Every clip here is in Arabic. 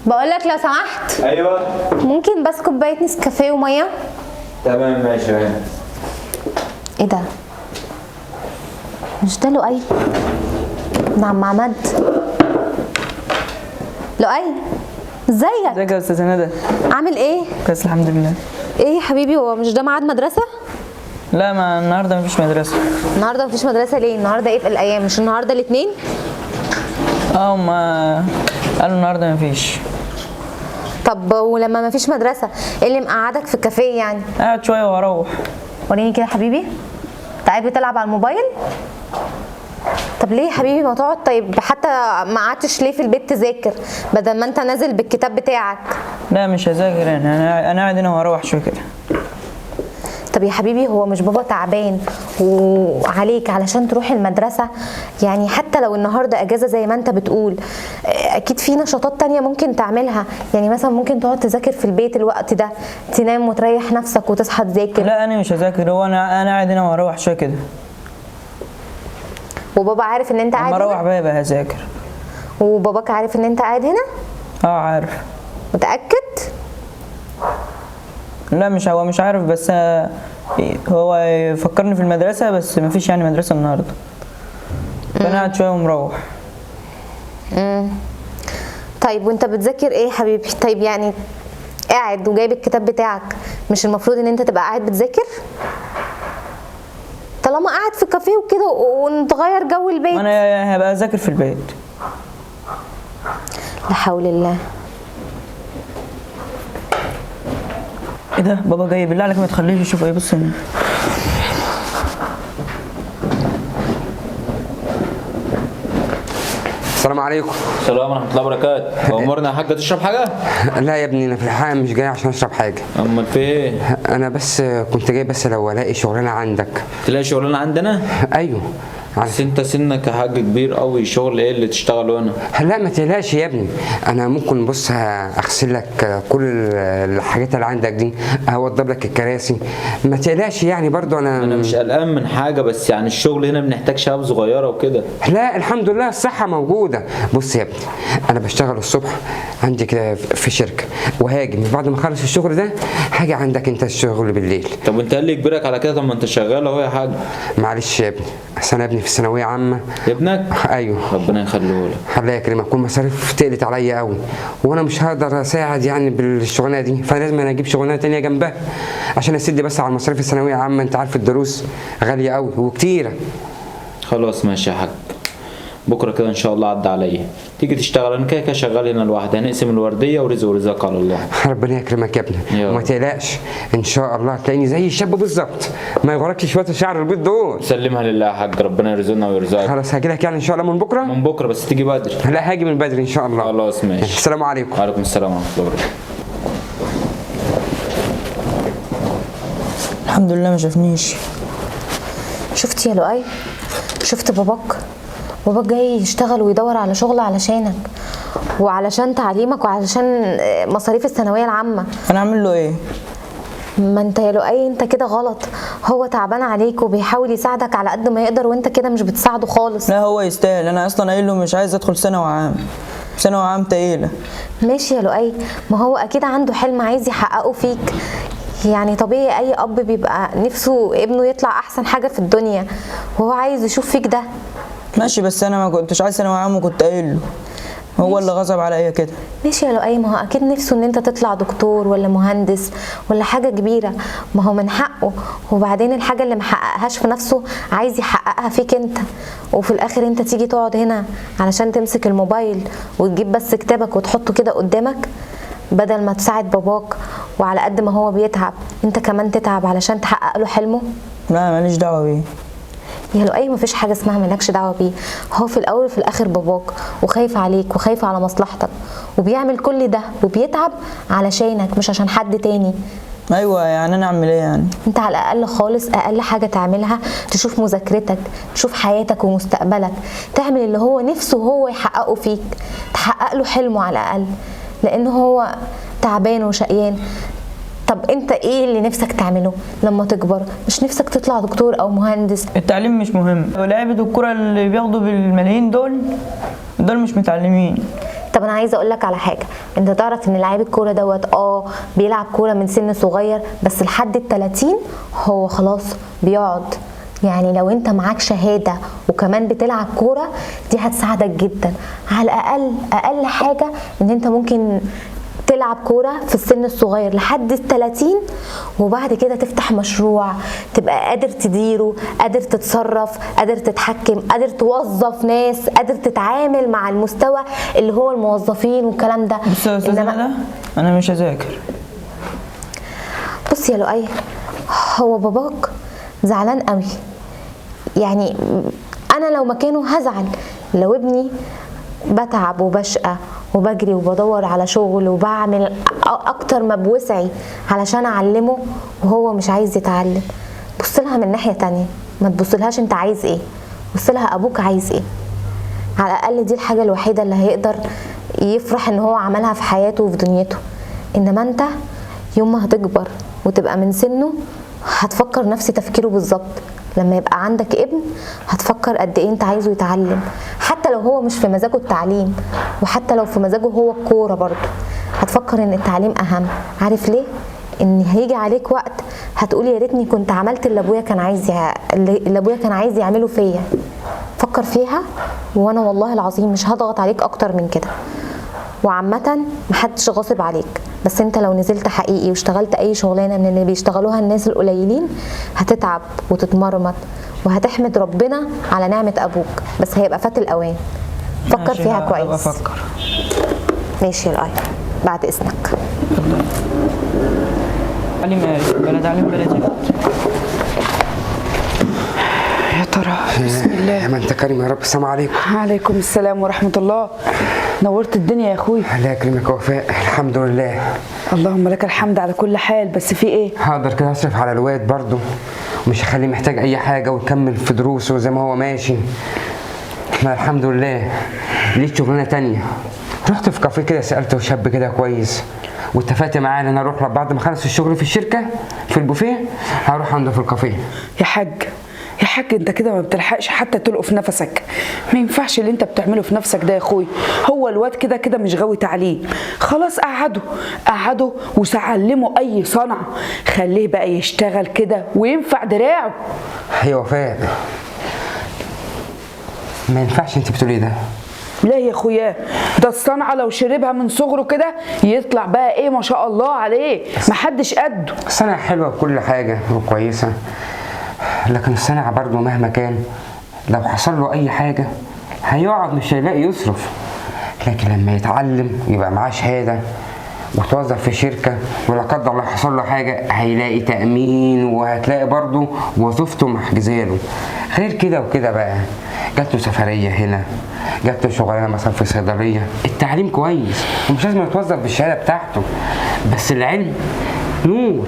بقول لك لو سمحت، ايوه ممكن بس كوبايه نسكافيه وميه؟ تمام ماشي اهي. ايه ده؟ مش ده لؤي؟ نعم عماد. لؤي ازيك؟ ازيك يا استاذه ندى؟ عامل ايه؟ كويس الحمد لله. ايه يا حبيبي، هو مش ده ميعاد مدرسه؟ لا، ما النهارده مفيش مدرسه. النهارده مفيش مدرسه ليه؟ النهارده ايه في الايام؟ مش النهارده الاثنين؟ هما قالوا النهارده مفيش. طب ولما مفيش مدرسه ايه اللي مقعدك في الكافيه يعني؟ قاعد شويه واروح. وريني كده يا حبيبي، انت قاعد بتلعب على الموبايل؟ طب ليه يا حبيبي ما تقعد؟ طيب حتى ما قعدتش ليه في البيت تذاكر بدل ما انت نازل بالكتاب بتاعك؟ لا مش هذاكر، انا قاعد هنا واروح شويه كده. طب يا حبيبي، هو مش بابا تعبان وعليك علشان تروح المدرسة؟ يعني حتى لو النهاردة اجازة زي ما انت بتقول، اكيد في نشاطات تانية ممكن تعملها. يعني مثلا ممكن تقعد تذاكر في البيت الوقت ده، تنام وتريح نفسك وتصحى تذاكر. لا انا مش هذاكر، هو انا قاعد هنا واروح شويه كده. وبابا عارف ان انت قاعد اما هنا؟ اروح بقى هذاكر. وباباك عارف ان انت قاعد هنا؟ عارف. متأكد؟ لا هو مش عارف، بس هو فكرني في المدرسه، بس مفيش يعني مدرسه النهارده. فانا قاعد شويه ومروح. طيب وانت بتذاكر ايه يا حبيبي؟ طيب يعني قاعد وجايب الكتاب بتاعك، مش المفروض ان انت تبقى قاعد بتذاكر؟ طالما قاعد في كافيه وكده ونتغير جو البيت. انا هبقى اذاكر في البيت. لا حول الله. ايه ده؟ بابا جاي، بالله عليك ما تخليش يشوف. ايه بص هنا. السلام عليكم. السلام ورحمه الله وبركاته. امورنا يا حاجه، تشرب حاجه؟ لا يا ابني، انا في الحقيقه مش جاي عشان اشرب حاجه. امال في ايه؟ انا بس كنت جاي بس لو الاقي شغلانه عندك. تلاقي شغلانه عندنا؟ ايوه. بس انت سنك يا حاج كبير قوي، شغل ايه اللي تشتغله هنا؟ لا ما تقلقش يا ابني، انا ممكن بص اغسل لك كل الحاجات اللي عندك دي، اوضب لك الكراسي، ما تقلقش يعني. برضو انا مش قلقان من حاجه، بس يعني الشغل هنا بنحتاج شباب صغيره وكده. لا الحمد لله الصحه موجوده. بص يا ابني، انا بشتغل الصبح عندي كده في شركه، وهاجي بعد ما اخلص الشغل ده هاجي عندك انت الشغل بالليل. طب وانت اللي يجبرك على كده؟ طب ما انت شغال اهو يا حاج. معلش يا ابني، اصل انا ابني في الثانويه عامه. ابنك؟ ايوه. ربنا يخليه لك. الله يكرمك. كل مصاريف تقلت عليا قوي، وانا مش هقدر اساعد يعني بالشغلانه دي، فلازم انا اجيب شغلانه تانية جنبها عشان اسد بس على مصاريف الثانويه عامه. انت عارف الدروس غاليه قوي وكتيره. خلاص ماشي يا حاج، بكره كده ان شاء الله عدى عليا تيجي تشتغل. انا كده شغال هنا لوحدي، هنقسم الورديه ورزق ورزقك على الله. ربنا يكرمك يا ابني، وما تقلقش ان شاء الله هتلاقيني زي الشاب بالظبط، ما يغركش شويه الشعر البيض دول. سلمها لله يا حاج، ربنا يرزقنا ويرزقك. خلاص هاجي لك يعني ان شاء الله من بكره. من بكره بس تيجي بدري. لا هاجي من بدري ان شاء الله. خلاص ماشي. السلام عليكم. وعليكم السلام ورحمه الله وبركاته. الحمد لله ما شافنيش. شفت يا لؤي؟ شفت باباك؟ باباك جاي يشتغل ويدور على شغل علشانك وعلشان تعليمك وعلشان مصاريف الثانويه العامه. انا اعمل له ايه؟ ما انت يا لؤي انت كده غلط. هو تعبان عليك وبيحاول يساعدك على قد ما يقدر، وانت كده مش بتساعده خالص. لا هو يستاهل، انا اصلا قايل له مش عايز ادخل ثانوي عام. ثانوي عام تقيله. ماشي يا لؤي، ما هو اكيد عنده حلم عايز يحققه فيك. يعني طبيعي اي اب بيبقى نفسه ابنه يطلع احسن حاجه في الدنيا، وهو عايز يشوف فيك ده. ماشي، بس انا ما كنتش عايز ثانوي عام وكنت قايل له، هو اللي غصب عليا كده. ماشي يا لؤي، ما هو اكيد نفسه ان انت تطلع دكتور ولا مهندس ولا حاجه كبيره، ما هو من حقه. وبعدين الحاجه اللي محققهاش في نفسه عايز يحققها فيك انت، وفي الاخر انت تيجي تقعد هنا علشان تمسك الموبايل وتجيب بس كتابك وتحطه كده قدامك، بدل ما تساعد باباك. وعلى قد ما هو بيتعب انت كمان تتعب علشان تحقق له حلمه. لا ماليش دعوه بيه يا لؤي، مفيش حاجه اسمها مالكش دعوه بيه. هو في الاول وفي الاخر باباك، وخايف عليك وخايف على مصلحتك، وبيعمل كل ده وبيتعب علشانك مش عشان حد تاني. ايوه يعني انا اعمل ايه يعني؟ انت على الاقل خالص اقل حاجه تعملها تشوف مذاكرتك، تشوف حياتك ومستقبلك، تعمل اللي هو نفسه هو يحققه فيك، تحقق له حلمه على الاقل، لان هو تعبان وشقيان. طب انت ايه اللي نفسك تعمله لما تكبر؟ مش نفسك تطلع دكتور او مهندس؟ التعليم مش مهم، لعيبه الكره اللي بياخدوا بالملايين دول مش متعلمين. طب انا عايزه اقول لك على حاجه، انت تعرف ان لعيب الكوره دوت بيلعب كوره من سن صغير، بس لحد ال30 هو خلاص بيقعد. يعني لو انت معاك شهاده وكمان بتلعب كوره دي هتساعدك جدا. على اقل حاجه ان انت ممكن تلعب كوره في السن الصغير لحد ال30، وبعد كده تفتح مشروع تبقى قادر تديره، قادر تتصرف، قادر تتحكم، قادر توظف ناس، قادر تتعامل مع المستوى اللي هو الموظفين والكلام ده. بس يا استاذ انا مش هذاكر. بص يا لؤي، هو باباك زعلان قوي، يعني انا لو مكانه هزعل. لو ابني بتعب وبشقى وبجري وبدور على شغل وبعمل اكتر ما بوسعي علشان اعلمه وهو مش عايز يتعلم، بص لها من ناحيه تانية، ما تبصلهاش انت عايز ايه، بص لها ابوك عايز ايه. على الاقل دي الحاجه الوحيده اللي هيقدر يفرح ان هو عملها في حياته وفي دنيته. انما انت يوم ما هتكبر وتبقى من سنه هتفكر نفس تفكيره بالظبط. لما يبقى عندك ابن هتفكر قد ايه انت عايزه يتعلم، حتى لو هو مش في مزاجه التعليم، وحتى لو في مزاجه هو الكوره برضه هتفكر ان التعليم اهم. عارف ليه؟ ان هيجي عليك وقت هتقول يا ريتني كنت عملت اللي ابويا كان عايز يعمله فيا. فكر فيها، وانا والله العظيم مش هضغط عليك اكتر من كده. وعامة محدش غاصب عليك، بس انت لو نزلت حقيقي واشتغلت اي شغلانه من اللي بيشتغلوها الناس القليلين هتتعب وتتمرمط وهتحمد ربنا على نعمه ابوك، بس هيبقى فات الاوان. فكر فيها كويس. بفكر. ماشي يا لؤي، بعد اذنك. علم بلد علم بلدي. يا ترى بسم الله. يا ما انت كريم يا رب. السلام عليكم. عليكم السلام ورحمة الله. نورت الدنيا يا اخوي. الله يكرمك يا وفاء. الحمد لله. اللهم لك الحمد على كل حال. بس في ايه؟ هقدر كده اصرف على الواد برضه، ومش هخليه محتاج اي حاجه ويكمل في دروسه زي ما هو ماشي. احنا الحمد لله. ليه شغلانه تانية. رحت في كافيه كده سالته شاب كده كويس واتفقت معاه ان انا اروح بعد ما اخلص الشغل في الشركه في البوفيه هروح عنده في الكافيه. يا حاج انت كده ما بتلحقش حتى تلقف نفسك. ما ينفعش اللي انت بتعمله في نفسك ده يا اخوي. هو الواد كده مش غاوي تعليم، خلاص قعده وسعلمه اي صنعه، خليه بقى يشتغل كده وينفع دراعه. يا وفاء ما ينفعش انت بتقولي ده. لا يا اخويا، ده الصنعه لو شربها من صغره كده يطلع بقى ايه ما شاء الله عليه، محدش قده. الصنعه حلوه وكل حاجه وكويسه، لكن الصنعه برضه مهما كان لو حصل له اي حاجه هيقعد مش هيلاقي يصرف. لكن لما يتعلم يبقى معاه شهاده وتوظف في شركه ولا قدر الله حصل له حاجه هيلاقي تامين، وهتلاقي برضه وظيفته محجوزه له. غير كده وكده بقى جات له سفريه هنا، جات له شغلانه مثلا في صيدليه. التعليم كويس ومش لازم يتوظف بالشهاده بتاعته، بس العلم نور،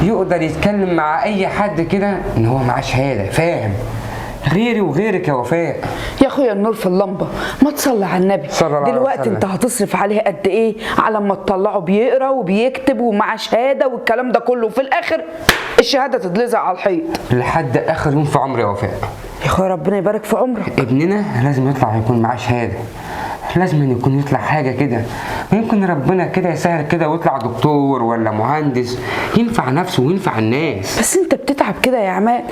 يقدر يتكلم مع اي حد كده ان هو معاه شهاده فاهم. غيري وغيرك يا وفاء. يا اخويا النور في اللمبه، ما تصلي على النبي. دلوقتي انت هتصرف عليه قد ايه على ما تطلعه بيقرا وبيكتب ومع شهاده والكلام ده كله، وفي الاخر الشهاده تتلزق على الحيط لحد اخر يوم في عمري يا وفاء. يا اخويا ربنا يبارك في عمرك. ابننا لازم يطلع يكون معاه شهاده، لازم يكون يطلع حاجه كده، ويمكن ربنا كده يسهل كده ويطلع دكتور ولا مهندس ينفع نفسه وينفع الناس. بس انت بتتعب كده يا عماد،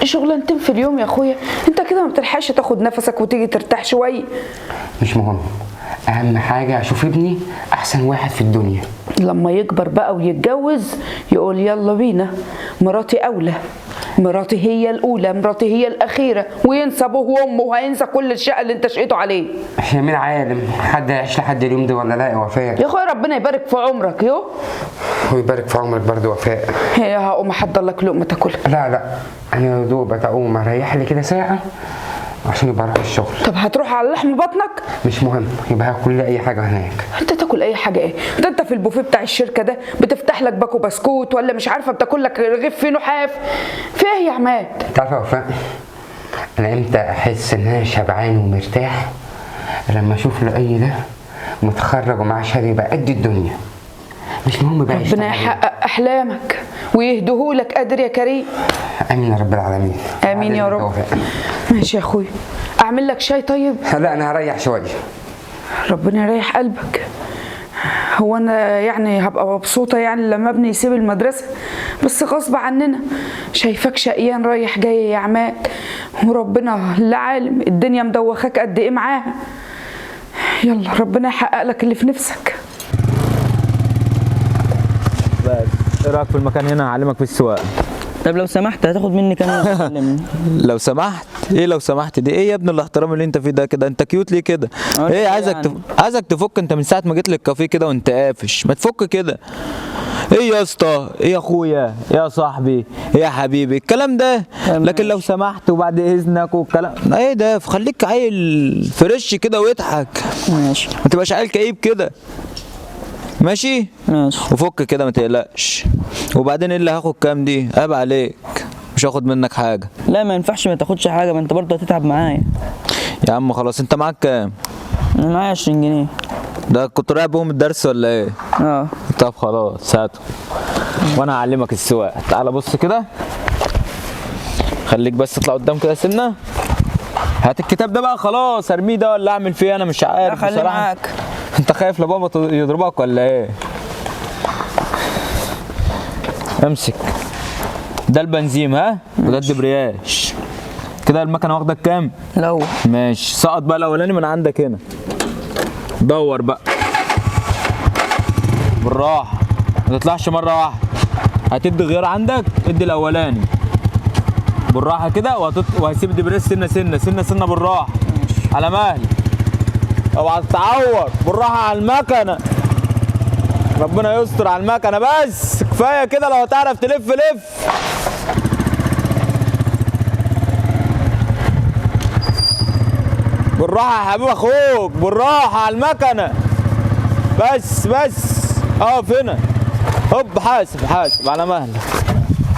شغلانتين في اليوم يا اخويا، انت كده ما بتلحقش تاخد نفسك وتيجي ترتاح شويه. مش مهم، اهم حاجه اشوف ابني احسن واحد في الدنيا. لما يكبر بقى ويتجوز يقول يلا بينا، مراتي اولى، مراتي هي الاولى، مراتي هي الاخيره، وينسى ابوه وامه وهينسى كل الشقه اللي انت شقيته عليه. يا مين عالم حد هيعيش لحد اليوم ده ولا لا يا وفاء؟ يا اخويا ربنا يبارك في عمرك. ويبارك في عمرك برضه وفاء. هقوم احضر لك لقمه تاكلها. لا انا يا دوب اقوم اريح لي كده ساعه عشان يبقى اروح الشغل. طب هتروح على لحم بطنك؟ مش مهم، يبقى هاكل لي اي حاجه هناك. انت تاكل اي حاجه ايه؟ ده انت في البوفيه بتاع الشركه ده بتفتح لك باكو بسكوت ولا مش عارفه بتاكل لك رغيف فيه نحاف. في ايه يا عماد؟ انت عارفه يا وفاء انا امتى احس ان انا شبعان ومرتاح؟ لما اشوف لؤي ده متخرج ومعاه شهاده يبقى قد الدنيا، مش مهم بقى ربنا يحقق احلامك ويهدهولك قادر يا كريم. امين يا رب العالمين. امين يا رب. ماشي يا اخويا، اعمل لك شاي طيب؟ لا انا هريح شويه. ربنا يريح قلبك. هو انا يعني هبقى مبسوطه يعني لما ابني يسيب المدرسه؟ بس غصب عننا. شايفاك شقيان رايح جاي يا عماد، وربنا اللي عالم الدنيا مدوخاك قد ايه معاها. يلا ربنا يحقق لك اللي في نفسك. بس ايه رايك في المكان هنا؟ هعلمك في السواقه. طب لو سمحت هتاخد مني كام يوم تعلمني؟ لو سمحت؟ ايه لو سمحت دي؟ ايه يا ابني الاحترام اللي انت فيه ده كده؟ انت كيوت ليه كده؟ ايه عايزك تفك. انت من ساعه ما جيت للكافيه كده وانت قافش، ما تفك كده. ايه يا اسطى؟ ايه يا اخويا؟ ايه يا صاحبي؟ ايه يا حبيبي؟ الكلام ده. لكن لو سمحت وبعد اذنك والكلام ايه ده؟ خليك عيل فريش كده واضحك. ماشي. ما تبقاش عيل كئيب كده. ماشي؟ ماشي. وفك كده ما تقلقش. وبعدين ايه اللي هاخد كام دي؟ عيب عليك، مش هاخد منك حاجه. لا ما ينفعش ما تاخدش حاجه، ما انت برضه هتتعب معايا. يا عم خلاص. انت معاك كام؟ انا معايا 20 جنيه. ده كنت رايح بهم الدرس ولا ايه؟ اه. طب خلاص هاتهم وانا هعلمك السواقه. تعالى بص كده، خليك بس اطلع قدام كده سنه. هات الكتاب ده بقى خلاص، ارميه ده ولا اعمل فيه؟ انا مش عارف خليه بصراحه. معاك. انت خايف لبابا يضربك ولا ايه؟ امسك. ده البنزين ها، وده الدبرياج. كده المكنه واخدك كام؟ لو ماشي. سقط بقى الاولاني من عندك هنا. دور بقى بالراحه، ما تطلعش مره واحده. هتدي غيار عندك، ادي الاولاني بالراحه كده، وهسيب الدبرياج سنه سنه سنه سنه بالراحه على مهلي. اوعى تتعور. بالراحه على المكنه، ربنا يستر على المكنه. بس كفايه كده، لو هتعرف تلف لف. بالراحه يا حبيب اخوك، بالراحه على المكنه. بس اقف هنا. هوب حاسب على مهلك.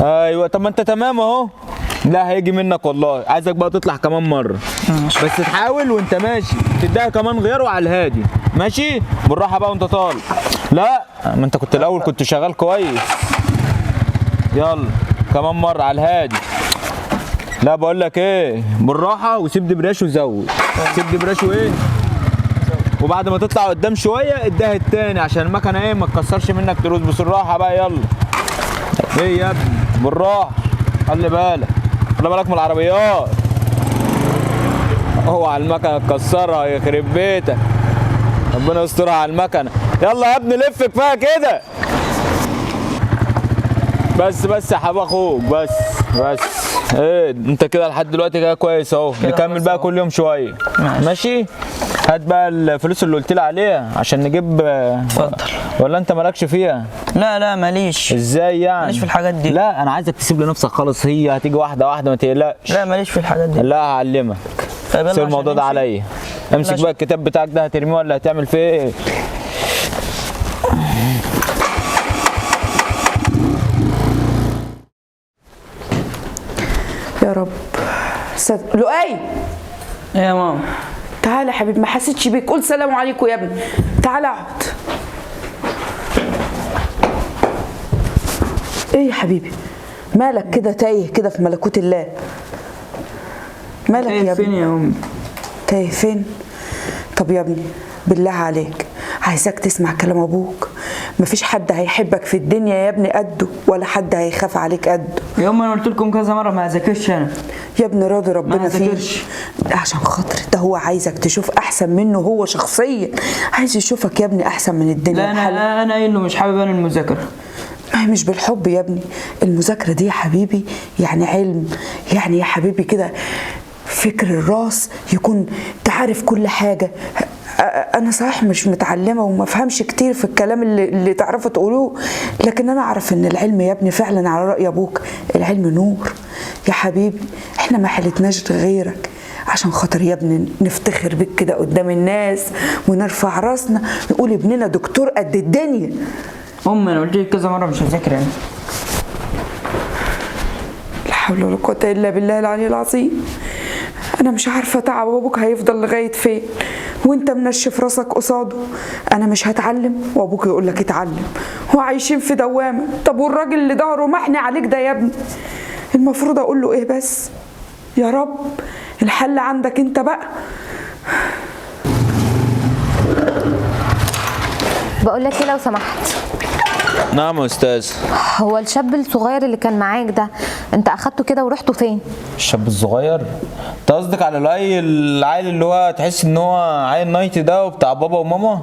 ايوه. طب ما انت تمام اهو. لا هيجي منك والله. عايزك بقى تطلع كمان مره. بس تحاول وانت ماشي تديها كمان غيار وعلى الهادي. ماشي؟ بالراحه بقى وانت طالع. لا ما انت كنت الاول كنت شغال كويس. يلا كمان مره على الهادي. لا بقول لك ايه، بالراحه وسيب دبرياش وزود. سيب دبرياش وايه، وبعد ما تطلع قدام شويه اديها التاني عشان المكنه ايه ما تكسرش منك تروس. بالراحه بقى. يلا. ايه يا ابني؟ بالراحه. خلي بالك من العربيات. اوعى المكنه تكسرها يخرب بيتك. ربنا يسترها على المكنه. يلا يا ابني لف، كفايه كده. بس يا حبيب اخوك. بس ايه انت كده لحد دلوقتي كده كويس اهو. نكمل بقى كل يوم شويه. ماشي. هات بقى الفلوس اللي قلت لي عليها عشان نجيب. اتفضل. ولا انت مالكش فيها؟ لا ماليش. ازاي يعني؟ ماليش في الحاجات دي. لا انا عايزك تسيب لنفسك خالص. هي هتيجي واحده واحده، ما تقلقش. لا ماليش في الحاجات دي. لا هعلمك. طيب سيب الموضوع ده عليا. امسك بقى الكتاب بتاعك ده، هترميه ولا هتعمل فيه ايه؟ يا رب. لؤي. ايه يا ماما؟ تعالى يا حبيبي، ما حسيتش بيك. قول سلام عليكم يا ابني. تعالى اقعد. ايه يا حبيبي؟ مالك كده تايه كده في ملكوت الله؟ مالك يا ابني؟ فين يا امي؟ تايه فين؟ طب يا ابني بالله عليك عايزاك تسمع كلام ابوك. مفيش حد هيحبك في الدنيا يا ابني قده، ولا حد هيخاف عليك قده. يا امي انا قلت لكم كذا مره ما اذاكرش انا. يا ابني راضي ربنا فيك. هذاكرش. عشان خاطر ده هو عايزك تشوف احسن منه هو شخصيا. عايز يشوفك يا ابني احسن من الدنيا. لا انا قايل له مش حابب انا المذاكره. ما هي مش بالحب يا ابني. المذاكره دي يا حبيبي يعني علم، يعني يا حبيبي كده فكر الراس يكون تعرف كل حاجه. انا صحيح مش متعلمه وما فهمش كتير في الكلام اللي تعرفوا تقولوه، لكن انا اعرف ان العلم يا ابني فعلا على راي ابوك العلم نور يا حبيبي. احنا ما حلتناش غيرك عشان خاطر يا ابني نفتخر بيك كده قدام الناس ونرفع راسنا نقول ابننا دكتور قد الدنيا. امي انا قلت لك كذا مره مش هذاكر انا. لا حول ولا قوه الا بالله العلي العظيم. انا مش عارفه تعب ابوك هيفضل لغايه فين وانت منشف راسك قصاده. انا مش هتعلم وابوك يقول لك اتعلم، وعايشين في دوامه. طب والراجل اللي ظهره محني عليك ده يا ابني المفروض اقول له ايه بس؟ يا رب الحل عندك انت بقى. بقول لك ايه لو سمحت، نعم يا استاذ. هو الشاب الصغير اللي كان معاك ده انت اخدته كده ورحته فين؟ الشاب الصغير؟ انت قصدك على العيل اللي هو تحس ان هو عيل نايتي ده وبتاع بابا وماما؟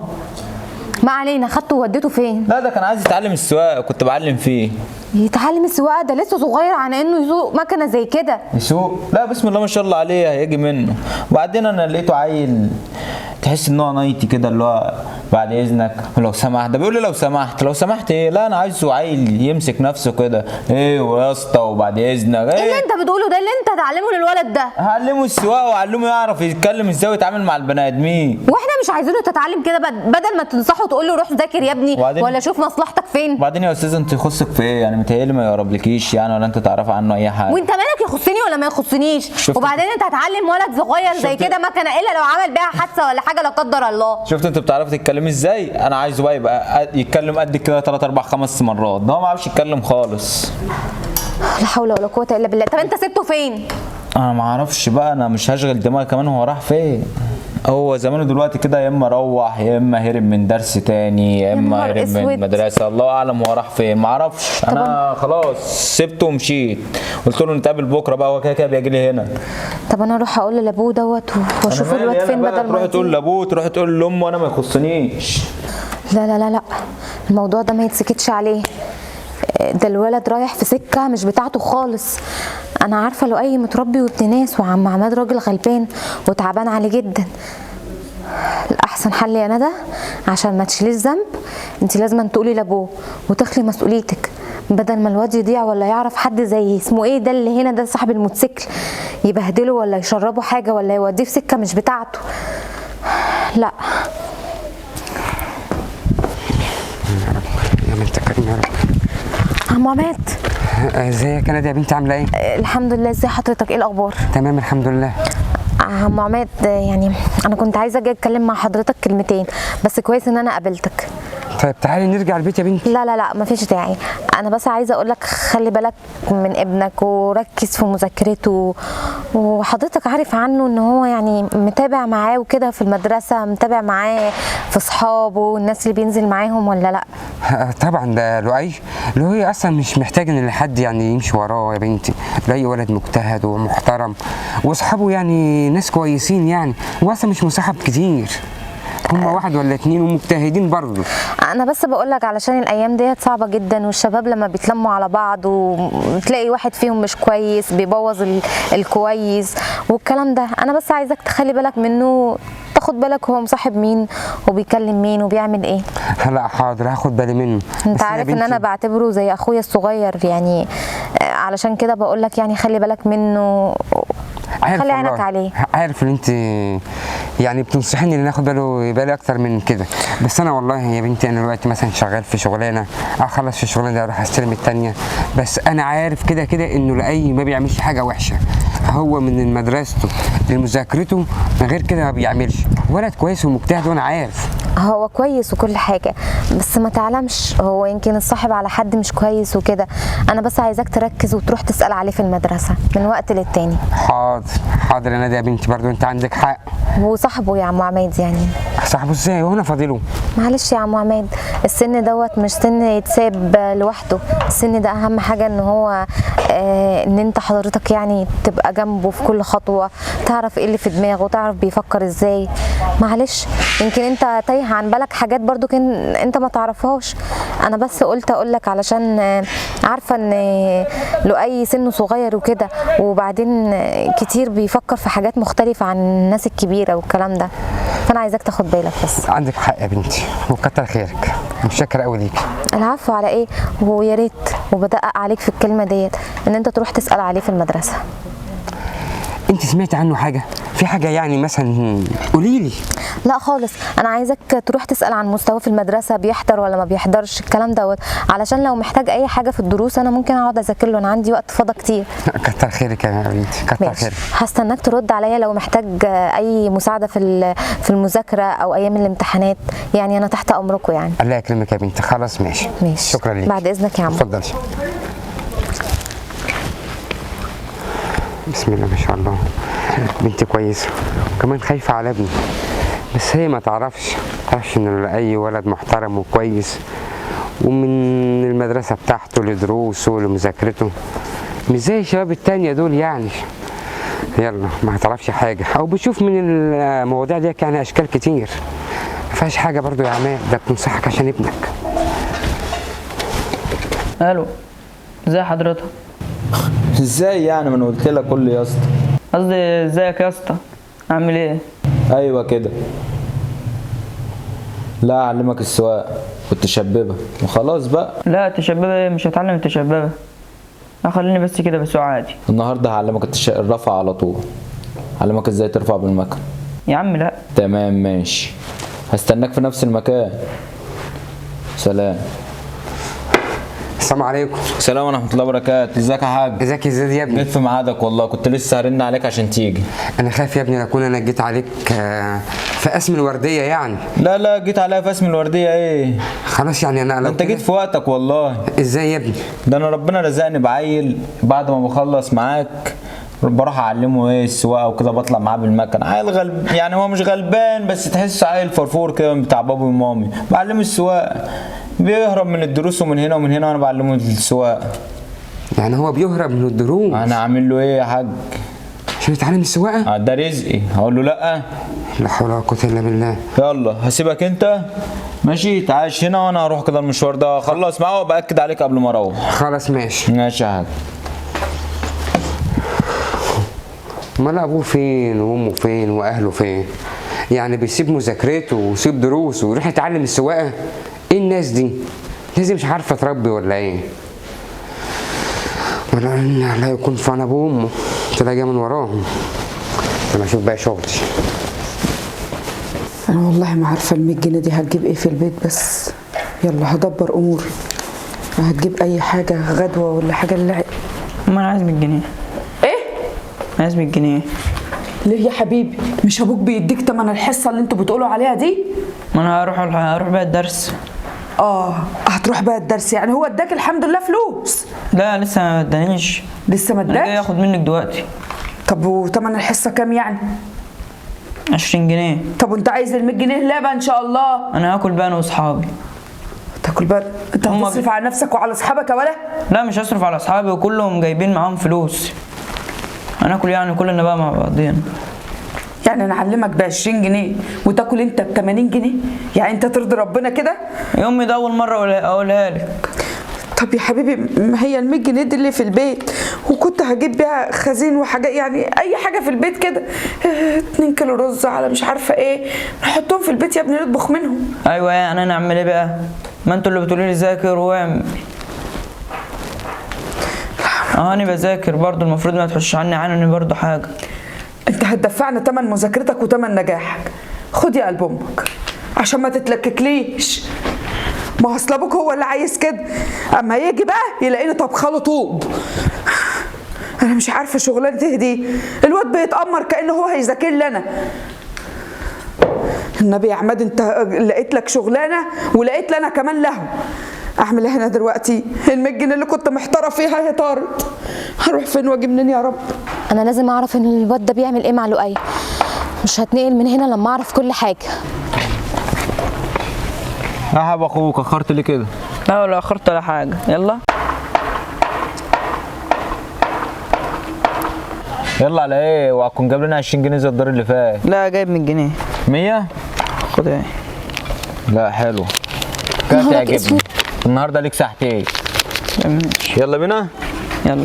ما علينا، خدته ووديته فين؟ لا ده كان عايز يتعلم السواقه، كنت بعلم فيه. يتعلم السواقه؟ ده لسه صغير عن انه يسوق مكنه زي كده. يسوق؟ لا بسم الله ما شاء الله عليه هيجي منه. وبعدين انا لقيته عيل تحس ان هو نايتي كده، اللي هو بعد اذنك ولو سمحت، ده بيقول لي لو سمحت ايه؟ لا انا عايزه عيل يمسك نفسه كده، ايه ويا اسطى وبعد اذنك ايه اللي انت بتقوله ده اللي انت هتعلمه للولد ده؟ هعلمه السواقه واعلمه يعرف يتكلم ازاي ويتعامل مع البني ادمين. واحنا مش عايزينه تتعلم كده، بدل ما تنصحه تقول له روح ذاكر يا ابني ولا شوف مصلحتك فين. وبعدين يا استاذ انت يخصك في ايه؟ يعني متهيألي ما يقربلكيش يعني، ولا انت تعرفي عنه اي حاجه؟ وانت مالك يخصني ولا ما يخصنيش؟ وبعدين انت هتعلم ولد صغير زي كده مكنه الا لو عمل بيها حادثه ولا حاجه لا قدر الله. شفت انت بتعرفي تتكلمي ازاي؟ انا عايزه بقى يبقى يتكلم قد كده 3 4 5 مرات، ده هو ما عرفش يتكلم خالص. لا حول ولا قوه الا بالله. طب انت سبته فين؟ انا ما اعرفش بقى، انا مش هشغل دماغي كمان هو راح فين. هو زمانه دلوقتي كده يا اما روح يا اما هرب من درس تاني يا اما هرب من المدرسه، الله اعلم هو راح فين، ما اعرفش. انا خلاص سبته ومشيت، قلت له نتقابل بكره بقى، هو كده كده بيجي لي هنا. طب انا اروح اقول لابوه دوت واشوف الواد فين بدل ما تروح تقول لابوه، تروح تقول لامه، انا ما يخصنيش. لا لا لا لا، الموضوع ده ما يتسكتش عليه. ده الولد رايح في سكه مش بتاعته خالص. انا عارفه لو اي متربي وابن ناس، وعم عماد راجل غلبان وتعبان عليه جدا. الاحسن حل يا ندى عشان ما تشيليش ذنب، انت لازم تقولي لابوه وتخلي مسؤوليتك، بدل ما الواد يضيع ولا يعرف حد زي اسمه ايه ده اللي هنا ده صاحب الموتوسيكل يبهدله ولا يشربه حاجه ولا يوديه في سكه مش بتاعته. لا يا بنت كريم يا رب. عم عماد ازيك يا ندى يا بنتي، عامله ايه؟ الحمد لله. ازي حضرتك؟ ايه الاخبار؟ تمام الحمد لله. عم عماد يعني انا كنت عايزه اجي اتكلم مع حضرتك كلمتين، بس كويس ان انا قابلتك. طيب تعالي نرجع البيت يا بنتي. لا لا لا مفيش داعي، انا بس عايزه اقول لك خلي بالك من ابنك وركز في مذاكرته، وحضرتك عارف عنه ان هو يعني متابع معاه وكده في المدرسه، متابع معاه في اصحابه والناس اللي بينزل معاهم ولا لا؟ طبعا ده لؤي اصلا مش محتاج ان حد يعني يمشي وراه يا بنتي. لؤي ولد مجتهد ومحترم واصحابه يعني ناس كويسين يعني، واصلا مش مصاحب كتير، هم 1 ولا 2 ومجتهدين برضه. انا بس بقول لك علشان الايام ديت صعبه جدا، والشباب لما بيتلموا على بعض وتلاقي واحد فيهم مش كويس بيبوظ الكويس والكلام ده، انا بس عايزك تخلي بالك منه، تاخد بالك هو مصاحب مين وبيكلم مين وبيعمل ايه. لا حاضر هاخد بالي منه. انت عارف ان انا بعتبره زي اخويا الصغير يعني، علشان كده بقول لك يعني خلي بالك منه، خلي عينك عليه. عارف ان انت يعني بتنصحيني ان اخد بالي اكتر من كده، بس انا والله يا بنتي انا دلوقتي مثلا شغال في شغلانه، اخلص في الشغلانه دي اروح استلم الثانيه، بس انا عارف كده كده انه لأي ما بيعملش حاجه وحشه، هو من مدرسته لمذاكرته غير كده ما بيعملش، ولد كويس ومجتهد وانا عارف. هو كويس وكل حاجه، بس ما تعلمش هو يمكن اتصاحب على حد مش كويس وكده. انا بس عايزاك تركز وتروح تسال عليه في المدرسه من وقت للتاني. حاضر يا ناديه يا بنتي، برضو انت عندك حق. وصاحبه يا عم عماد يعني. صاحبه ازاي وانا فاضله؟ معلش يا عم عماد، السن دوت مش سن يتساب لوحده، السن ده اهم حاجه ان هو ان انت حضرتك يعني تبقى جنبه في كل خطوه، تعرف ايه اللي في دماغه، تعرف بيفكر ازاي. معلش يمكن انت تايه عن بالك حاجات برضو كان انت ما تعرفهاش، انا بس قلت اقول لك علشان عارفه ان لؤي سنه صغير وكده، وبعدين كتير بيفكر في حاجات مختلفه عن الناس الكبيره والكلام ده، فانا عايزاك تاخد بالك بس. عندك حق يا بنتي وكتر خيرك، متشكر قوي ليك. العفو على ايه، ويا ريت وبدقق عليك في الكلمه ديت ان انت تروح تسال عليه في المدرسه. انت سمعتي عنه حاجه؟ في حاجه يعني مثلا قولي لي. لا خالص، انا عايزك تروح تسال عن مستواه في المدرسه، بيحضر ولا ما بيحضرش الكلام دوت، علشان لو محتاج اي حاجه في الدروس انا ممكن اقعد اذاكر له، انا عندي وقت فاضي كتير. كتر خيرك يا بنتي، كتر خيرك. هستناك ترد عليا لو محتاج اي مساعده في المذاكره او ايام الامتحانات، يعني انا تحت امركم يعني. الله يكرمك يا بنتي، خلاص ماشي. شكرا ليك. بعد اذنك يا عم. اتفضلي. بسم الله ما شاء الله، بنتي كويسه وكمان خايفه على ابني، بس هي ما تعرفش ان اي ولد محترم وكويس ومن المدرسة بتاعته لدروسه ولمذاكرته مش زي الشباب التانية دول يعني. يلا ما تعرفش حاجة او بتشوف من المواضيع دي يعني اشكال كتير، ما فيهاش حاجة برضو يا عماد، ده بتنصحك عشان ابنك. الو، ازي حضرتك؟ ازاي يعني؟ ما انا قلت لك قول لي يا اسطى. قصدي ازيك يا اسطى، عامل ايه؟ ايوه كده. لا اعلمك السواقه والتشببه وخلاص بقى. لا تشببه ايه؟ مش هتعلم التشببه، خليني بس كده بسوق عادي. النهارده هعلمك الرفع على طول، هعلمك ازاي ترفع بالمكنه. يا عم لا. تمام ماشي، هستناك في نفس المكان. سلام. السلام عليكم. السلام ورحمه الله وبركاته. ازيك يا حاج؟ ازيك يا زياد يا ابني؟ جيت في ميعادك والله، كنت لسه هرن عليك عشان تيجي. انا خايف يا ابني اكون انا جيت عليك في قسم الورديه يعني. لا جيت عليها في اسم الورديه ايه؟ خلاص يعني انا لو انت جيت في وقتك والله. ازاي يا ابني؟ ده انا ربنا رزقني بعيل، بعد ما بخلص معاك بروح اعلمه ايه السواقه وكده، بطلع معاه بالمكنه. عيل غلب يعني، هو مش غلبان بس تحسه عيل فرفور كده بتاع بابا ومامي. بعلمه السواقه، بيهرب من الدروس ومن هنا ومن هنا وانا بعلمه السواقه. يعني هو بيهرب من الدروس؟ انا اعمل له ايه يا حاج عشان يتعلم السواقه؟ ده رزقي، هقول له لا؟ لا حول ولا قوه الا بالله. يلا هسيبك انت ماشي، تعايش هنا وانا هروح كده المشوار ده اخلص معاه وباكد عليك قبل ما اروح. خلاص ماشي. ماشي يا حاج. امال ابوه فين وامه فين واهله فين؟ يعني بيسيب مذاكرته ويسيب دروسه ويروح يتعلم السواقه؟ ايه الناس دي؟ الناس دي مش عارفه تربي ولا ايه؟ ولا ان لا يكون في ابوه وامه طلع جاي من وراهم. لما اشوف بقى شغلي. انا والله ما عارفه ال100 جنيه دي هتجيب ايه في البيت، بس يلا هدبر اموري. هتجيب اي حاجه غدوه ولا حاجه اللعب. ما انا عايز 100 جنيه. ايه؟ عايز 100 جنيه. ليه يا حبيبي؟ مش ابوك بيديك تمن الحصه اللي انتوا بتقولوا عليها دي؟ ما انا هروح بقى الدرس. هتروح بقى الدرس، يعني هو اداك الحمد لله فلوس؟ لا لسه ما ادانيش. لسه ما انا جاي اداكش؟ اخد منك دلوقتي. طب وتمن الحصه كام يعني؟ 20 جنيه. طب وانت عايز ال100 جنيه لعبه ان شاء الله؟ انا هاكل بقى انا واصحابي. تاكل بقى؟ انت هتصرف على نفسك وعلى اصحابك يا ولا؟ لا مش هصرف على اصحابي وكلهم جايبين معاهم فلوس. هناكل يعني كلنا بقى مع بعضينا. يعني انا اعلمك ب20 جنيه وتاكل انت ب80 جنيه؟ يعني انت ترضي ربنا كده؟ يا امي ده اول مره اقولها لك. طب يا حبيبي، ما هي ال100 جنيه دي اللي في البيت، وكنت هجيب بيها خزين وحاجات، يعني اي حاجه في البيت كده، 2 كيلو رز على مش عارفه ايه، نحطهم في البيت يا ابني نطبخ منهم. ايوه يعني انا اعمل ايه بقى؟ ما انتوا اللي بتقولوا لي ذاكر واعمل. انا بذاكر برضو، المفروض ما تحوش عني برضو حاجه. انت هتدفعنا تمن مذاكرتك وتمن نجاحك. خد يا قلب امك عشان ما تتلككليش. ما هو اصل ابوك هو اللي عايز كده، اما يجي بقى يلاقيني طبخاله طوب. انا مش عارفه شغلانتي دي، الواد بيتامر كانه هو هيذاكر لي انا. النبي يا عماد، انت لقيت لك شغلانه ولقيت لي انا كمان له. اعمل ايه هنا دلوقتي؟ ال100 جنيه اللي كنت محتاره فيها هي طارت. هروح فين واجي منين يا رب؟ انا لازم اعرف ان الواد ده بيعمل ايه مع لؤي، مش هتنقل من هنا لما اعرف كل حاجه. مرحب اخوك، اخرت ليه كده؟ لا ولا اخرت ولا حاجه. يلا يلا على ايه؟ وهتكون جايب لنا 20 جنيه زي الدار اللي فات. لا جايب 100 جنيه. 100؟ خد ايه. لا حلو كده نهارك تعجبني. اسود. النهارده ليك ساعتين. ماشي يلا بينا. يلا.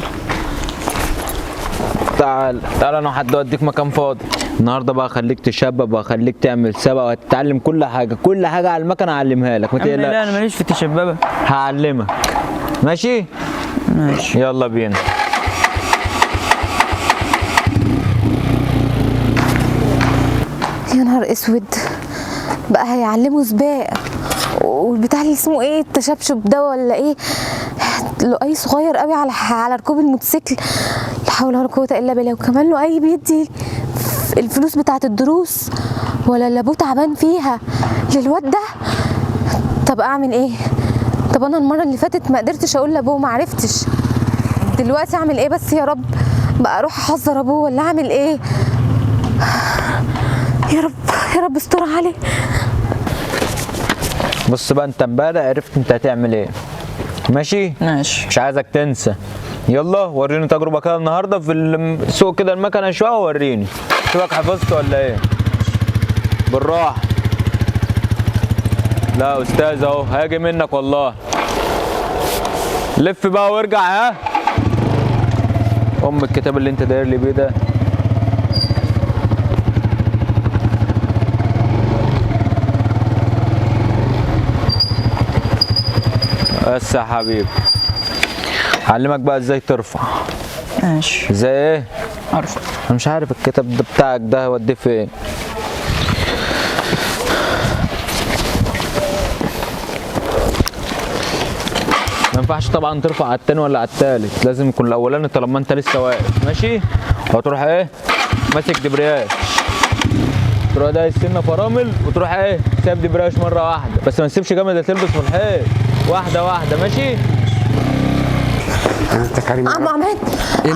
تعال انا حد اوديك مكان فاضي. النهارده بقى خليك تشبب وهخليك تعمل سبق وهتتعلم كل حاجه على المكنه هعلمها لك، ما لا انا تقلقش. ماليش في التشببه. هعلمك ماشي؟ ماشي يلا بينا. يا نهار اسود، بقى هيعلموا سباق والبتاع اللي اسمه ايه، التشبشب ده ولا ايه؟ لؤي صغير قوي على ركوب الموتوسيكل. لا حول ولا قوه الا بالله. وكمان لؤي بيدي الفلوس بتاعت الدروس ولا اللي ابوه تعبان فيها للواد ده. طب اعمل ايه؟ طب انا المره اللي فاتت ما قدرتش اقول لابوه، ما عرفتش. دلوقتي اعمل ايه بس يا رب؟ بقى اروح احذر ابوه ولا اعمل ايه؟ يا رب يا رب استر عليه. بص بقى، انت امبارح عرفت انت هتعمل ايه، ماشي؟ ماشي. مش عايزك تنسى. يلا وريني تجربه كده النهارده في السوق كده المكنه شويه، ووريني شوفك حفظت ولا ايه. بالراحه. لا يا استاذ اهو هاجي منك والله. لف بقى وارجع. ها ام الكتاب اللي انت داير لي بيه ده. بس يا حبيبي هعلمك بقى ازاي ترفع. ماشي. ازاي ايه؟ ارفع. انا مش عارف الكتاب ده بتاعك ده هوديه فين. ما ينفعش طبعا ترفع على التاني ولا على التالت، لازم يكون الاولاني طالما انت لسه واقف، ماشي؟ وتروح ايه؟ ماسك دبرياج، تروح دايس سنه فرامل وتروح ايه؟ سايب دبرياج مره واحده، بس ما تسيبش جامد هتلبس في الحيط. واحده واحده، ماشي؟ انت كريم. عم عماد،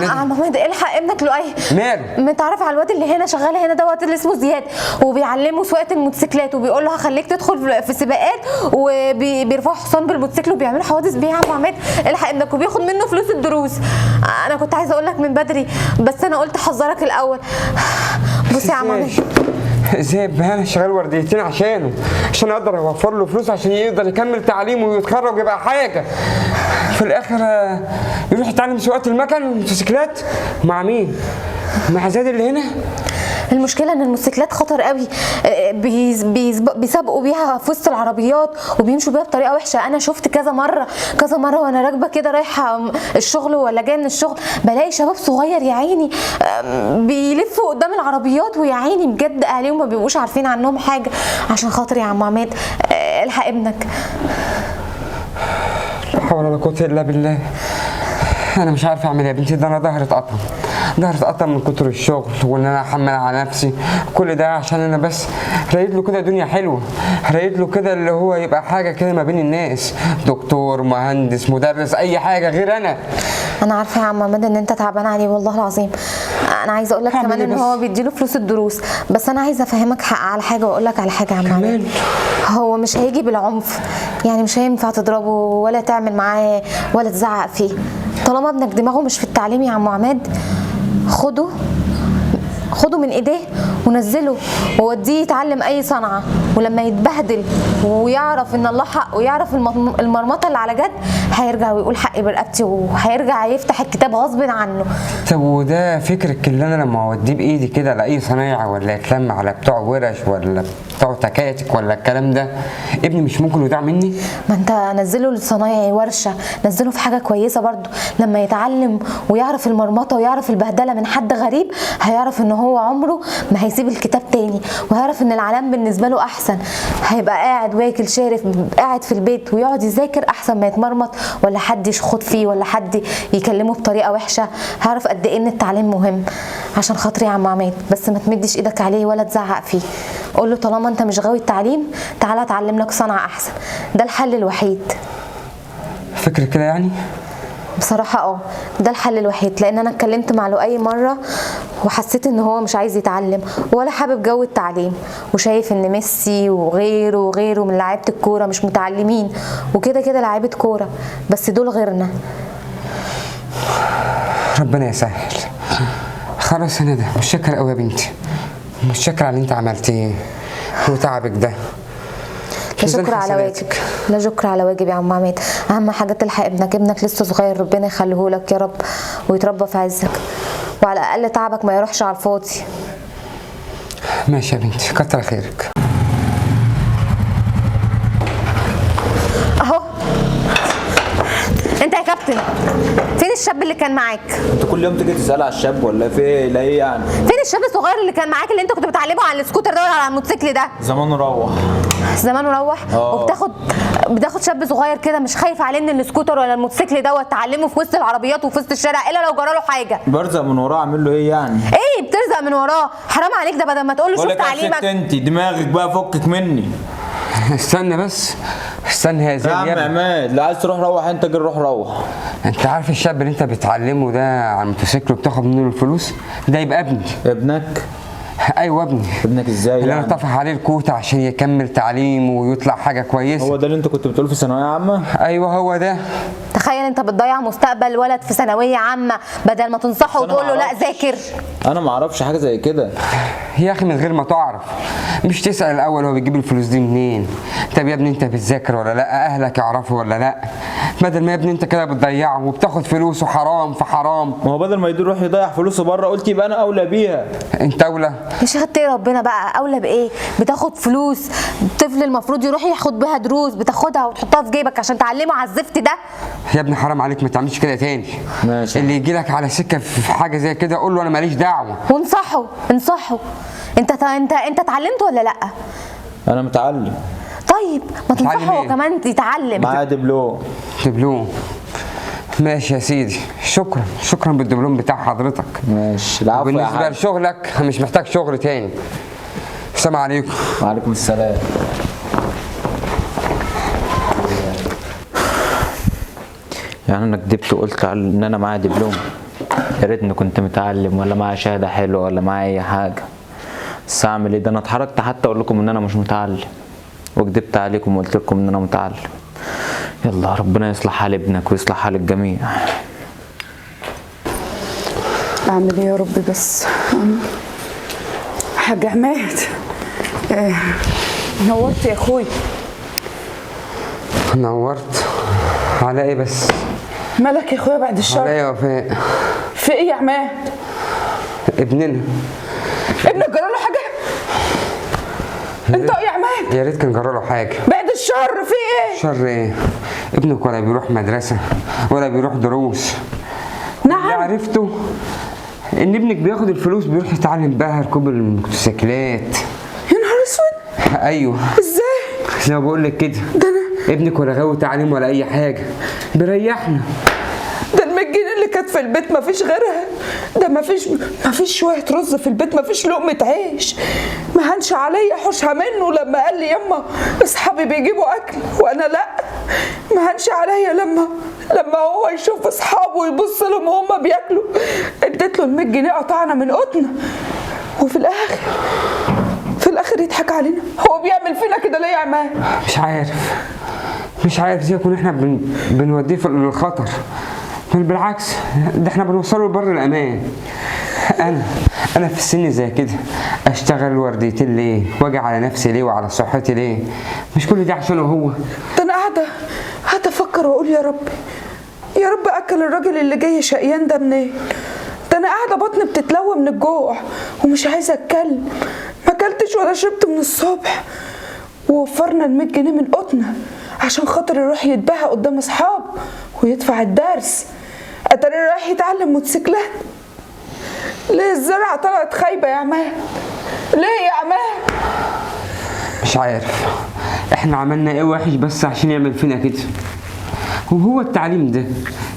عم عماد الحق ابنك لؤي. ماله؟ متعرف على الواد اللي هنا شغال هنا دوت اللي اسمه زياد، وبيعلمه سواقه الموتوسيكلات، وبيقول له هخليك تدخل في سباقات، وبيرفعوا حصان بالموتوسيكل وبيعملوا حوادث بيه. يا عم عماد الحق ابنك، وبياخد منه فلوس الدروس. انا كنت عايزه اقول لك من بدري، بس انا قلت احذرك الاول. بص يا عم عماد، ازاي انا شغال ورديتين عشان اقدر اوفر له فلوس عشان يقدر يكمل تعليمه ويتخرج ويبقى حاجه. في الاخر يروح يتعلم سواقه المكن والموتوسيكلات مع مين؟ مع زياد اللي هنا. المشكله ان الموتوسيكلات خطر قوي، بيسابقوا بيها في وسط العربيات وبيمشوا بيها بطريقه وحشه. انا شفت كذا مره وانا راكبه كده رايحه الشغل ولا جايه من الشغل، بلاقي شباب صغير يا عيني بيلفوا قدام العربيات، ويا عيني بجد اهاليهم ما بيبقوش عارفين عنهم حاجه. عشان خاطر يا عم عماد الحق ابنك. لا حول ولا قوه الا بالله. انا مش عارف اعمل ايه يا بنتي، ده انا ظهري اتقطم من كتر الشغل وان انا احمل على نفسي كل ده عشان انا بس رايد له كده دنيا حلوه، رايد له كده اللي هو يبقى حاجه كده ما بين الناس، دكتور مهندس مدرس اي حاجه غير انا. انا عارفه يا عم عماد ان انت تعبان عليه والله العظيم. انا عايزه اقول لك كمان ان هو بيديله فلوس الدروس، بس انا عايزه افهمك حق على حاجه واقول لك على حاجه يا عم عماد. هو مش هيجي بالعنف، يعني مش هينفع تضربه ولا تعمل معاه ولا تزعق فيه. طالما ابنك دماغه مش في التعليم يا عم عماد، خده من ايديه ونزله ووديه يتعلم اي صنعه، ولما يتبهدل ويعرف ان الله حق ويعرف المرمطه اللي على جد، هيرجع ويقول حقي برقبتي، وهيرجع يفتح الكتاب غصب عنه. طب وده فكرك اللي انا لما اوديه بايدي كده لاي صنايعي ولا يتلم على بتوع ورش ولا بتوع تكاتك ولا الكلام ده، ابني مش ممكن يضيع مني؟ ما انت نزله للصنايعي ورشه، نزله في حاجه كويسه برضو. لما يتعلم ويعرف المرمطه ويعرف البهدله من حد غريب، هيعرف ان هو عمره ما هيسيب الكتاب تاني، وهيعرف ان العلام بالنسبه له احسن. هيبقى قاعد واكل شارف قاعد في البيت ويقعد يذاكر احسن ما يتمرمط ولا حد يشخط فيه ولا حد يكلمه بطريقه وحشه. هيعرف قد ايه ان التعليم مهم. عشان خاطري يا عم عماد، بس ما تمدش ايدك عليه ولا تزعق فيه. قول له طالما انت مش غاوي التعليم، تعالى اتعلم لك صنعه احسن، ده الحل الوحيد. فكرك كده يعني؟ بصراحة ده الحل الوحيد، لان انا اتكلمت مع لؤي مرة وحسيت ان هو مش عايز يتعلم ولا حابب جو التعليم، وشايف ان ميسي وغيره من لعيبة الكورة مش متعلمين، وكده كده لعيبة كورة، بس دول غيرنا. ربنا يسهل. خلاص انا ده مش شاكر قوي يا بنتي، مش شاكر على اللي انت عملتيه وتعبك ده. لا شكر على واجب، لا شكر على واجب يا عم عماد. اهم حاجه تلحق ابنك لسه صغير، ربنا يخليه لك يا رب ويتربى في عزك، وعلى الاقل تعبك ما يروحش على الفاضي. ماشي يا بنتي، كتر خيرك. اهو انت يا كابتن، فين الشاب اللي كان معاك؟ انت كل يوم تيجي تسأل على الشاب ولا في ايه؟ لا ايه يعني؟ فين الشاب الصغير اللي كان معاك اللي انت كنت بتعلمه على السكوتر ده ولا على الموتوسيكل ده؟ زمانه روح. زمانه روح؟ وبتاخد شاب صغير كده مش خايف عليه ان السكوتر ولا الموتوسيكل دوت تعلمه في وسط العربيات وفي وسط الشارع، الا لو جراله حاجه. برزق من وراه، اعمل له ايه يعني؟ ايه بترزق من وراه؟ حرام عليك، ده بدل ما تقول له شوف تعليمك. انت دماغك بقى فكك مني. استنى بس، استنى يا زين يا عم عماد، لا عايز تروح روح انت، جري روح. انت عارف الشاب اللي انت بتعلمه ده على الموتوسيكل وبتاخد منه الفلوس ده يبقى ابني. ابنك؟ ايوه ابني. ابنك ازاي اللي انا يعني؟ طافح عليه الكوتا عشان يكمل تعليمه ويطلع حاجه كويسه. هو ده اللي انت كنت بتقوله في ثانويه عامه؟ ايوه هو ده. تخيل انت بتضيع مستقبل ولد في ثانويه عامه بدل ما تنصحه بس أنا وتقول له لا معرفش. ذاكر. انا ما اعرفش حاجه زي كده. يا اخي من غير ما تعرف، مش تسال الاول هو بيجيب الفلوس دي منين؟ طب يا ابني انت بتذاكر ولا لا؟ اهلك يعرفوا ولا لا؟ بدل ما يا ابني انت كده بتضيعه وبتاخد فلوسه حرام في حرام. ما هو بدل ما يروح يضيع فلوسه بره، قلت يبقى انا اولى بيها. انت اولى. يا شيخ اتقي ربنا بقى، اولى بايه؟ بتاخد فلوس الطفل المفروض يروح ياخد بيها دروس، بتاخدها وتحطها في جيبك عشان تعلمه على الزفت ده. يا ابني حرام عليك ما تعملش كده تاني. ماشي. اللي يجي لك على سكه في حاجه زي كده قول له انا ماليش دعوه. وانصحه انصحه. انت اتعلمت ولا لا؟ انا متعلم. طيب ما اتعلم تنصحه هو ايه؟ كمان يتعلم. معايا دبلوم. دبلوم. ماشي يا سيدي، شكرا بالدبلوم بتاع حضرتك. ماشي، العفو يا بالنسبه حاج. لشغلك مش محتاج شغل تاني. السلام عليكم. وعليكم السلام. يعني انا كدبت وقلت ان انا معايا دبلوم؟ يا ريتني كنت متعلم ولا معايا شهاده حلوه ولا معايا اي حاجه. بس اعمل ايه؟ ده انا اتحركت حتى اقول لكم ان انا مش متعلم، وكدبت عليكم وقلت لكم ان انا متعلم. يلا ربنا يصلح حال ابنك ويصلح حال الجميع. اعمل ايه يا رب بس؟ حاج عماد، نورت يا اخوي. نورت. على ايه بس؟ مالك يا اخويا بعد على الشر؟ ايه يا وفاء؟ في ايه يا عماد؟ ابننا. ابنك جراله حاجه؟ انت يا عماد يا ريت كان جرى له حاجه. بعد الشر في ايه؟ شر ايه؟ ابنك ولا بيروح مدرسه ولا بيروح دروس. اللي نعم. عرفته ان ابنك بياخد الفلوس بيروح يتعلم بقى ركوب الموتوسيكلات. يا نهار اسود، ايوه ازاي؟ زي ما بقول لك كده. ده انا ابنك ولا غاوي تعليم ولا اي حاجه، بيريحنا. ده ال100 جنيه اللي كانت في البيت مفيش غيرها. ده مفيش شويه رز في البيت، مفيش لقمه عيش. ما هنش عليا حوشها منه لما قال لي يما اصحابي بيجيبوا اكل وانا لا. ما هنش عليا لما هو يشوف اصحابه ويبص لهم وهم بياكلوا. اديت له ال100 جنيه قطعنا من قطنا، وفي الاخر يضحك علينا. هو بيعمل فينا كده ليه يا عماد؟ مش عارف زي يكون احنا بنوديه للخطر. بل بالعكس، ده احنا بنوصله لبر الامان. انا في السن زي كده اشتغل ورديتين ليه؟ واجي على نفسي ليه وعلى صحتي ليه؟ مش كل ده عشانه هو. ده انا قاعده افكر واقول يا رب اكل الراجل اللي جاي شقيان ده منين؟ ده انا قاعده بطني بتتلوى من الجوع ومش عايزه اتكلم. ما اكلتش ولا شربت من الصبح، ووفرنا ال100 جنيه من قطنا عشان خاطر يروح يتباهى قدام اصحابه ويدفع الدرس. اتاري رايح يتعلم موتوسيكلات. ليه الزرعه طلعت خايبه يا عماد؟ ليه يا عماد؟ مش عارف احنا عملنا ايه وحش بس عشان يعمل فينا كده. وهو التعليم ده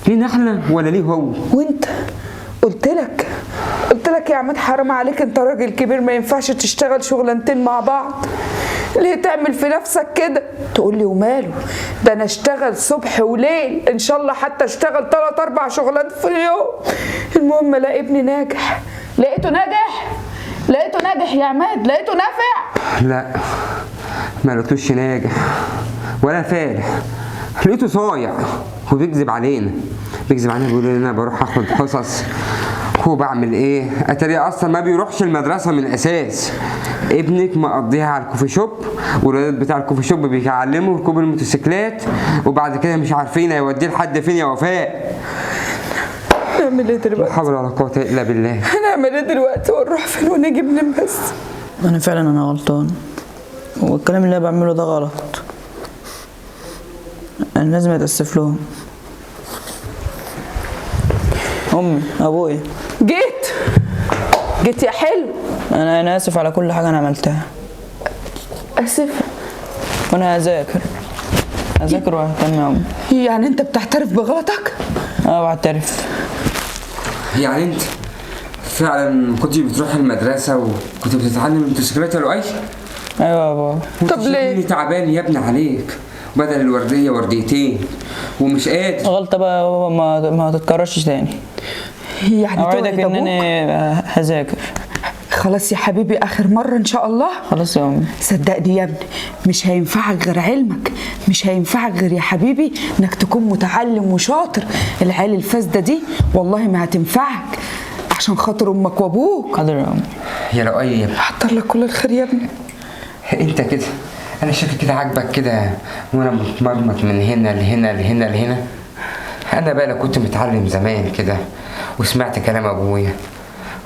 لينا احنا ولا ليه هو؟ وانت قلت لك يا عماد حرام عليك، انت راجل كبير ما ينفعش تشتغل شغلانتين مع بعض. ليه تعمل في نفسك كده؟ تقول لي وماله؟ ده انا اشتغل صبح وليل، ان شاء الله حتى اشتغل 3-4 شغلات في اليوم. المهم الاقي ابني ناجح. لقيته ناجح يا عماد، لقيته نافع. لا ما لقيتوش ناجح ولا فالح، لقيته صايع وبيكذب علينا. بيقول لي انا بروح اخد حصص وبعمل ايه. اتاري اصلا ما بيروحش المدرسه من الاساس. ابنك مقضيها على الكوفي شوب، والولاد بتاع الكوفي شوب بيعلموا ركوب الموتوسيكلات، وبعد كده مش عارفين هيوديه لحد فين يا وفاء. نعمل ايه دلوقتي؟ لا حول ولا قوه الا بالله. هنعمل ايه دلوقتي ونروح فين ونيجي منين بس؟ انا فعلا غلطان، والكلام اللي انا بعمله ده غلط. انا لازم اتاسف لهم. امي، ابويا، جيت يا حلو. انا اسف على كل حاجه انا عملتها. اسف؟ وانا هذاكر واهتم يا امي. يعني انت بتعترف بغلطك؟ انا بعترف. يعني انت فعلا كنت بتروح المدرسه وكنت بتتعلم الموتوسيكلات يا لؤي؟ ايوه يا بابا. طب ليه؟ تعبان يا ابني عليك، بدل الورديه ورديتين ومش قادر. غلطه بقى يا بابا، ما تتكررش تاني. يعني اوعدك ان انا هذاكر. خلاص يا حبيبي اخر مره ان شاء الله. خلاص يا امي. صدقني يا ابني مش هينفعك غير علمك، مش هينفعك غير يا حبيبي انك تكون متعلم وشاطر. العيال الفاسده دي والله ما هتنفعك، عشان خاطر امك وابوك. حاضر يا امي. يا لؤي يا ابني، حضر لك كل الخير يا ابني. انت كده انا شايفك كده عاجبك كده وانا متمرمط من هنا لهنا لهنا لهنا. انا بقى كنت متعلم زمان كده وسمعت كلام ابويا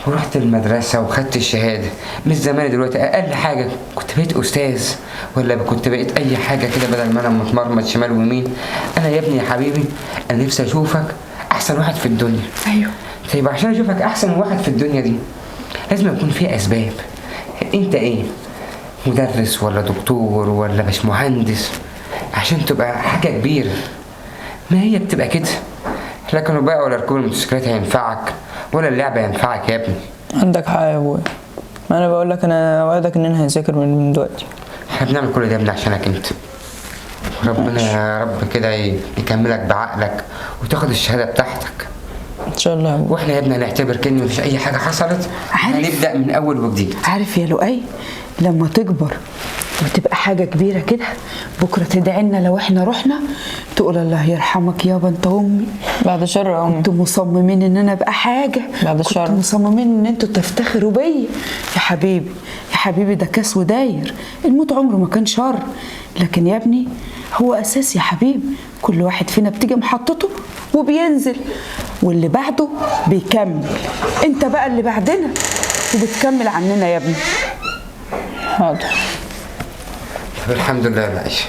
ورحت المدرسه وخدت الشهاده. مش زمان دلوقتي اقل حاجه كنت بقيت استاذ ولا كنت بقيت اي حاجه كده بدل ما انا متمرمط شمال ويمين. انا يا ابني يا حبيبي انا نفسي اشوفك احسن واحد في الدنيا. ايوه. طيب عشان اشوفك احسن واحد في الدنيا دي لازم يكون في اسباب. انت ايه؟ مدرس ولا دكتور ولا باش مهندس عشان تبقى حاجه كبيره؟ ما هي بتبقى كده. لكن بقى ولا ركوب الموتوسيكلات هينفعك ولا اللعبه ينفعك يا ابني. عندك حق يا ابويا، ما انا بقول لك، انا اوعدك ان انا هذاكر من دلوقتي. احنا بنعمل كل ده يا ابني عشانك انت. ربنا يا رب كده يكملك بعقلك وتاخد الشهاده بتاعتك ان شاء الله يا ابويا. واحنا يا ابني هنعتبر كأن مفيش اي حاجه حصلت. عارف. هنبدا من اول وجديد. عارف يا لؤي لما تكبر وتبقى حاجة كبيرة كده بكرة تدعي لنا لو احنا رحنا تقول الله يرحمك يابا انت امي، بعد الشر يا امي. كنتوا مصممين ان انا ابقى حاجة، بعد الشر. كنتوا مصممين ان انتوا تفتخروا بيا. يا حبيبي يا حبيبي ده كاس وداير، الموت عمره ما كان شر، لكن يا ابني هو اساس يا حبيبي. كل واحد فينا بتيجي محطته وبينزل واللي بعده بيكمل. انت بقى اللي بعدنا وبتكمل عننا يا ابني. حاضر. الحمد لله يا باشا.